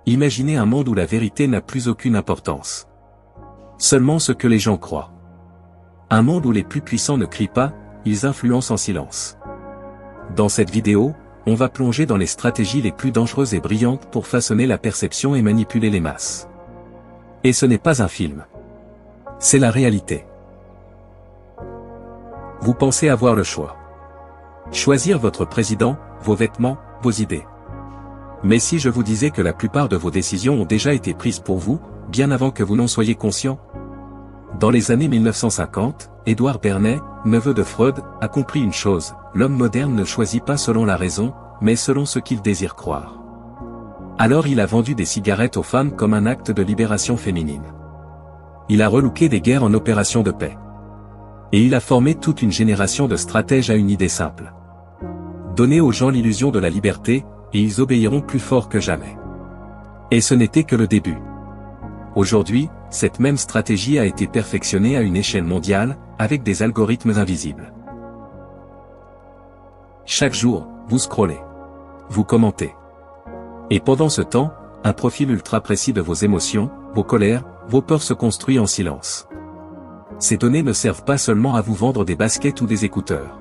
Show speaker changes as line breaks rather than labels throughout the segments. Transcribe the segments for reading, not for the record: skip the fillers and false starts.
Imaginez un monde où la vérité n'a plus aucune importance. Seulement ce que les gens croient. Un monde où les plus puissants ne crient pas, ils influencent en silence. Dans cette vidéo, on va plonger dans les stratégies les plus dangereuses et brillantes pour façonner la perception et manipuler les masses. Et ce n'est pas un film. C'est la réalité. Vous pensez avoir le choix. Choisir votre président, vos vêtements, vos idées. Mais si je vous disais que la plupart de vos décisions ont déjà été prises pour vous, bien avant que vous n'en soyez conscient? Dans les années 1950, Edward Bernays, neveu de Freud, a compris une chose, l'homme moderne ne choisit pas selon la raison, mais selon ce qu'il désire croire. Alors il a vendu des cigarettes aux femmes comme un acte de libération féminine. Il a relooké des guerres en opérations de paix. Et il a formé toute une génération de stratèges à une idée simple. Donnez aux gens l'illusion de la liberté, et ils obéiront plus fort que jamais. Et ce n'était que le début. Aujourd'hui, cette même stratégie a été perfectionnée à une échelle mondiale, avec des algorithmes invisibles. Chaque jour, vous scrollez. Vous commentez. Et pendant ce temps, un profil ultra précis de vos émotions, vos colères, vos peurs se construit en silence. Ces données ne servent pas seulement à vous vendre des baskets ou des écouteurs.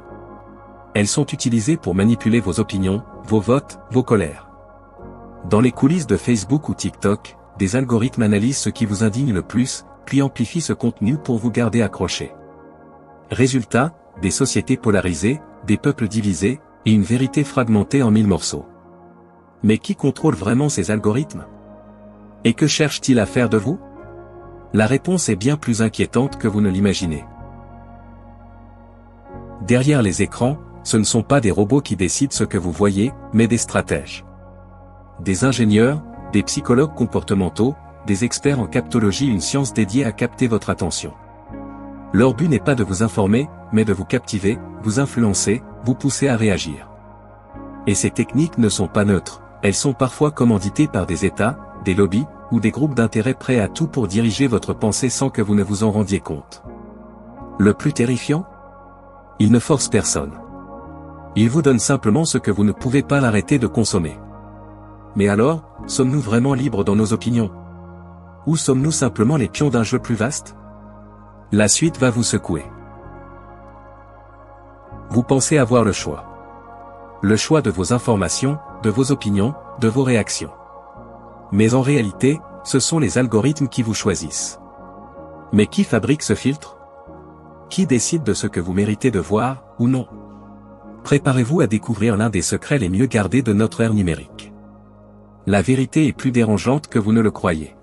Elles sont utilisées pour manipuler vos opinions, vos votes, vos colères. Dans les coulisses de Facebook ou TikTok, des algorithmes analysent ce qui vous indigne le plus, puis amplifient ce contenu pour vous garder accroché. Résultat, des sociétés polarisées, des peuples divisés, et une vérité fragmentée en 1000 morceaux. Mais qui contrôle vraiment ces algorithmes? Et que cherchent-ils à faire de vous? La réponse est bien plus inquiétante que vous ne l'imaginez. Derrière les écrans, ce ne sont pas des robots qui décident ce que vous voyez, mais des stratèges. Des ingénieurs, des psychologues comportementaux, des experts en captologie, une science dédiée à capter votre attention. Leur but n'est pas de vous informer, mais de vous captiver, vous influencer, vous pousser à réagir. Et ces techniques ne sont pas neutres, elles sont parfois commanditées par des États, des lobbies, ou des groupes d'intérêt prêts à tout pour diriger votre pensée sans que vous ne vous en rendiez compte. Le plus terrifiant? Ils ne forcent personne. Ils vous donnent simplement ce que vous ne pouvez pas l'arrêter de consommer. Mais alors, sommes-nous vraiment libres dans nos opinions? Ou sommes-nous simplement les pions d'un jeu plus vaste? La suite va vous secouer. Vous pensez avoir le choix. Le choix de vos informations, de vos opinions, de vos réactions. Mais en réalité, ce sont les algorithmes qui vous choisissent. Mais qui fabrique ce filtre? Qui décide de ce que vous méritez de voir, ou non? Préparez-vous à découvrir l'un des secrets les mieux gardés de notre ère numérique. La vérité est plus dérangeante que vous ne le croyez.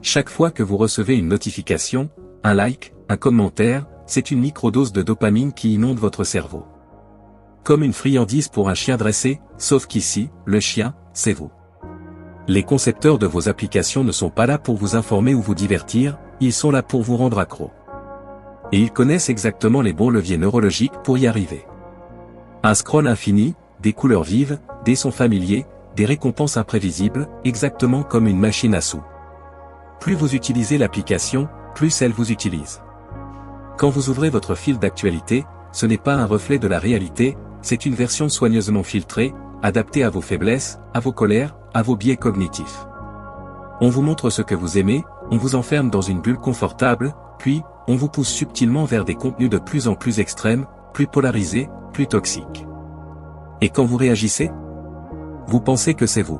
Chaque fois que vous recevez une notification, un like, un commentaire, c'est une microdose de dopamine qui inonde votre cerveau. Comme une friandise pour un chien dressé, sauf qu'ici, le chien, c'est vous. Les concepteurs de vos applications ne sont pas là pour vous informer ou vous divertir, ils sont là pour vous rendre accro. Et ils connaissent exactement les bons leviers neurologiques pour y arriver. Un scroll infini, des couleurs vives, des sons familiers, des récompenses imprévisibles, exactement comme une machine à sous. Plus vous utilisez l'application, plus elle vous utilise. Quand vous ouvrez votre fil d'actualité, ce n'est pas un reflet de la réalité, c'est une version soigneusement filtrée, adaptée à vos faiblesses, à vos colères, à vos biais cognitifs. On vous montre ce que vous aimez, on vous enferme dans une bulle confortable, puis, on vous pousse subtilement vers des contenus de plus en plus extrêmes, plus polarisés, plus toxiques. Et quand vous réagissez? Vous pensez que c'est vous.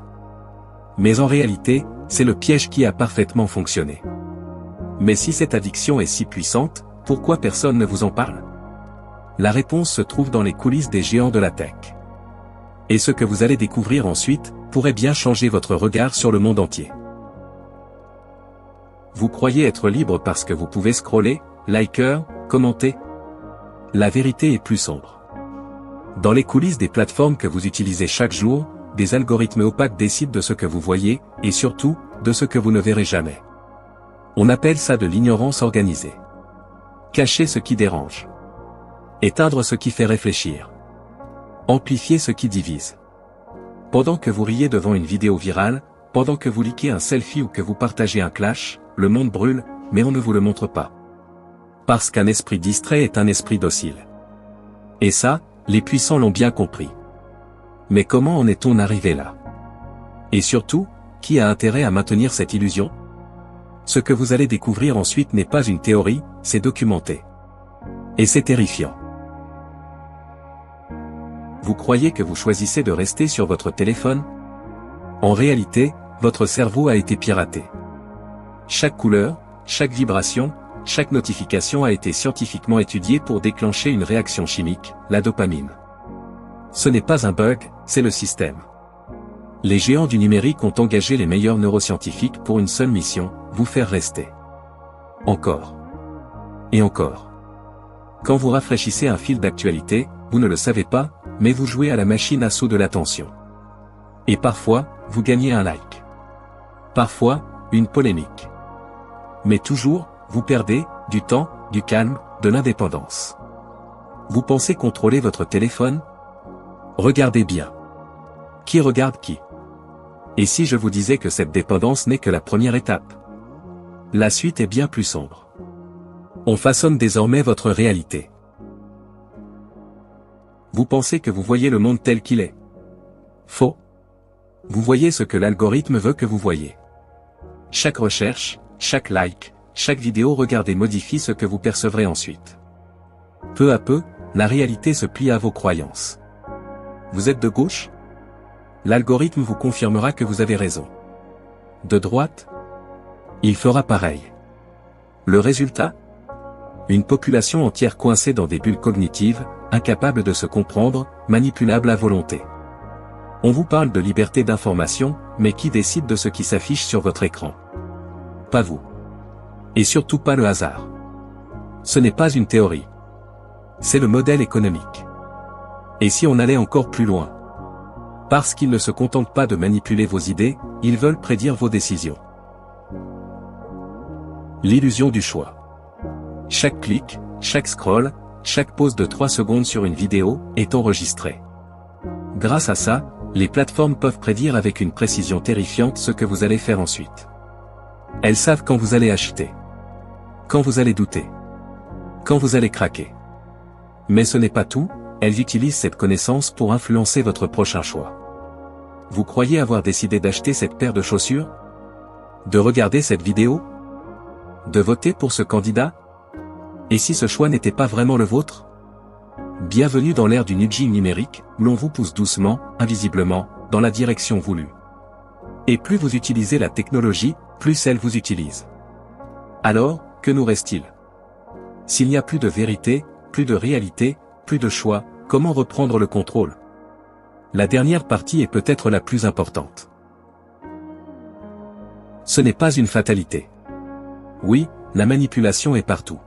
Mais en réalité, c'est le piège qui a parfaitement fonctionné. Mais si cette addiction est si puissante, pourquoi personne ne vous en parle? La réponse se trouve dans les coulisses des géants de la tech. Et ce que vous allez découvrir ensuite, pourrait bien changer votre regard sur le monde entier. Vous croyez être libre parce que vous pouvez scroller, liker, commenter? La vérité est plus sombre. Dans les coulisses des plateformes que vous utilisez chaque jour, des algorithmes opaques décident de ce que vous voyez, et surtout, de ce que vous ne verrez jamais. On appelle ça de l'ignorance organisée. Cacher ce qui dérange. Éteindre ce qui fait réfléchir. Amplifier ce qui divise. Pendant que vous riez devant une vidéo virale, pendant que vous likez un selfie ou que vous partagez un clash, le monde brûle, mais on ne vous le montre pas. Parce qu'un esprit distrait est un esprit docile. Et ça, les puissants l'ont bien compris. Mais comment en est-on arrivé là? Et surtout, qui a intérêt à maintenir cette illusion? Ce que vous allez découvrir ensuite n'est pas une théorie, c'est documenté. Et c'est terrifiant. Vous croyez que vous choisissez de rester sur votre téléphone? En réalité, votre cerveau a été piraté. Chaque couleur, chaque vibration, chaque notification a été scientifiquement étudiée pour déclencher une réaction chimique, la dopamine. Ce n'est pas un bug, c'est le système. Les géants du numérique ont engagé les meilleurs neuroscientifiques pour une seule mission, vous faire rester. Encore. Et encore. Quand vous rafraîchissez un fil d'actualité, vous ne le savez pas, mais vous jouez à la machine à saut de l'attention. Et parfois, vous gagnez un like. Parfois, une polémique. Mais toujours, vous perdez, du temps, du calme, de l'indépendance. Vous pensez contrôler votre téléphone? Regardez bien. Qui regarde qui? Et si je vous disais que cette dépendance n'est que la première étape? La suite est bien plus sombre. On façonne désormais votre réalité. Vous pensez que vous voyez le monde tel qu'il est? Faux. Vous voyez ce que l'algorithme veut que vous voyez. Chaque recherche, chaque like, chaque vidéo regardée modifie ce que vous percevrez ensuite. Peu à peu, la réalité se plie à vos croyances. Vous êtes de gauche? L'algorithme vous confirmera que vous avez raison. De droite? Il fera pareil. Le résultat? Une population entière coincée dans des bulles cognitives, incapable de se comprendre, manipulable à volonté. On vous parle de liberté d'information, mais qui décide de ce qui s'affiche sur votre écran? Pas vous. Et surtout pas le hasard. Ce n'est pas une théorie. C'est le modèle économique. Et si on allait encore plus loin? Parce qu'ils ne se contentent pas de manipuler vos idées, ils veulent prédire vos décisions. L'illusion du choix. Chaque clic, chaque scroll, chaque pause de 3 secondes sur une vidéo, est enregistré. Grâce à ça, les plateformes peuvent prédire avec une précision terrifiante ce que vous allez faire ensuite. Elles savent quand vous allez acheter. Quand vous allez douter. Quand vous allez craquer. Mais ce n'est pas tout, elles utilisent cette connaissance pour influencer votre prochain choix. Vous croyez avoir décidé d'acheter cette paire de chaussures? De regarder cette vidéo? De voter pour ce candidat? Et si ce choix n'était pas vraiment le vôtre? Bienvenue dans l'ère du nudging numérique, où l'on vous pousse doucement, invisiblement, dans la direction voulue. Et plus vous utilisez la technologie, plus elle vous utilise. Alors, que nous reste-t-il? S'il n'y a plus de vérité, plus de réalité, plus de choix, comment reprendre le contrôle? La dernière partie est peut-être la plus importante. Ce n'est pas une fatalité. Oui, la manipulation est partout.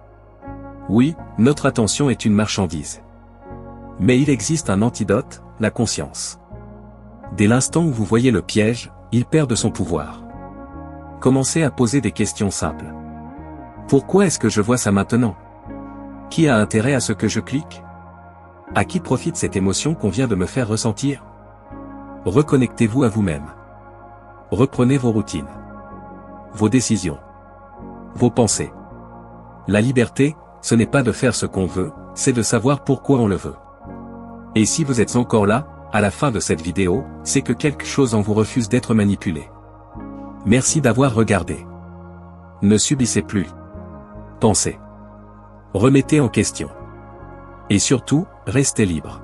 Oui, notre attention est une marchandise. Mais il existe un antidote, la conscience. Dès l'instant où vous voyez le piège, il perd de son pouvoir. Commencez à poser des questions simples. Pourquoi est-ce que je vois ça maintenant? Qui a intérêt à ce que je clique? À qui profite cette émotion qu'on vient de me faire ressentir? Reconnectez-vous à vous-même. Reprenez vos routines. Vos décisions. Vos pensées. La liberté, ce n'est pas de faire ce qu'on veut, c'est de savoir pourquoi on le veut. Et si vous êtes encore là, à la fin de cette vidéo, c'est que quelque chose en vous refuse d'être manipulé. Merci d'avoir regardé. Ne subissez plus. Pensez. Remettez en question. Et surtout, restez libre.